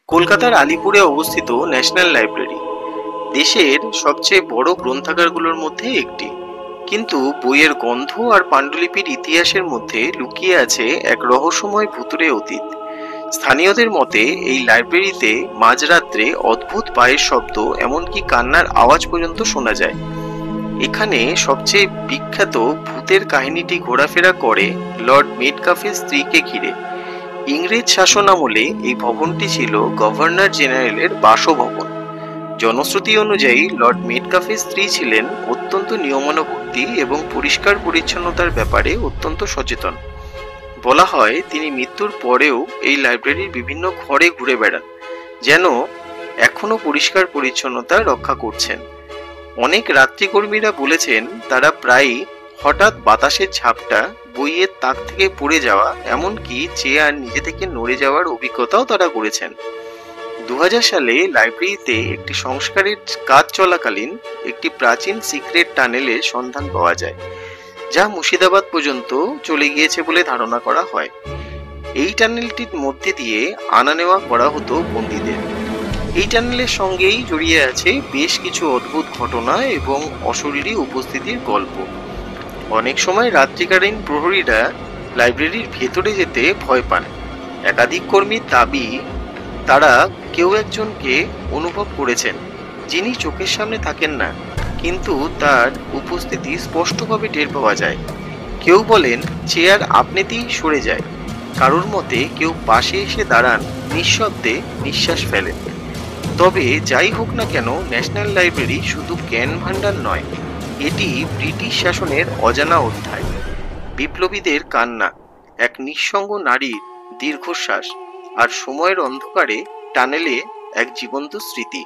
কলকাতার আলিপুরে অবস্থিত national library দেশের সবচেয়ে বড় গ্রন্থাগারগুলোর মধ্যে একটি। কিন্তু বইয়ের গন্ধ আর পাণ্ডুলিপির ইতিহাসের মধ্যে লুকিয়ে আছে এক রহস্যময় ভুতুড়ে অতীত। স্থানীয়দের মতে এই লাইব্রেরিতে মাঝরাত্রে অদ্ভুত পায়ের শব্দ, এমনকি কান্নার আওয়াজ পর্যন্ত শোনা যায়। এখানে সবচেয়ে বিখ্যাত ভূতের কাহিনীটি ঘোরাফেরা করে লর্ড মেটকাফের স্ত্রীকে ঘিরে। ইংরেজ শাসনামলে এই ভবনটি ছিল গভর্নর জেনারেলের বাসভবন। জনশ্রুতি অনুযায়ী লর্ড মেটকাফের স্ত্রী ছিলেন অত্যন্ত নিয়মানুবর্তী এবং পরিষ্কার পরিচ্ছন্নতার ব্যাপারে অত্যন্ত সচেতন। বলা হয় তিনি মৃত্যুর পরেও এই লাইব্রেরির বিভিন্ন ঘরে ঘুরে বেড়ান, যেন এখনো পরিষ্কার পরিচ্ছন্নতা রক্ষা করছেন। অনেক রাত্রিকর্মীরা বলেছেন তারা প্রায়ই হঠাৎ বাতাসের ঝাপটা, বইয়ের তাক থেকে পড়ে যাওয়া, এমনকি চেয়ার নিজে থেকে নড়ে যাওয়ার অভিজ্ঞতাও তারা করেছেন। 2000 সালে লাইব্রেরিতে একটি সংস্কারের কাজ চলাকালীন একটি প্রাচীন সিক্রেট টানেলের সন্ধান পাওয়া যায়, যা মুর্শিদাবাদ পর্যন্ত চলে গিয়েছে বলে ধারণা করা হয়। এই টানেলটির মধ্যে দিয়ে আনা নেওয়া করা হতো বন্দীদের। এই টানেলের সঙ্গেই জড়িয়ে আছে বেশ কিছু অদ্ভুত ঘটনা এবং অশরীরী উপস্থিতির গল্প। অনেক সময় রাত্রিকালীন প্রহরীরা লাইব্রেরির ভেতরে যেতে ভয় পান। একাধিক কর্মীর দাবি তারা কেউ একজনকে অনুভব করেছেন, যিনি চোখের সামনে থাকেন না, কিন্তু তার উপস্থিতি স্পষ্টভাবে টের পাওয়া যায়। কেউ বলেন চেয়ার আপনিতেই সরে যায়, কারোর মতে কেউ পাশে এসে দাঁড়ান, নিঃশব্দে নিঃশ্বাস ফেলেন। তবে যাই হোক না কেন, ন্যাশনাল লাইব্রেরি শুধু জ্ঞান ভাণ্ডার নয়, এটি ব্রিটিশ শাসনের অজানা অধ্যায়। বিপ্লবীদের কান্না, এক নিঃসঙ্গ নারীর দীর্ঘশ্বাস, আর সময়ের অন্ধকারে টানেলে এক জীবন্ত স্মৃতি।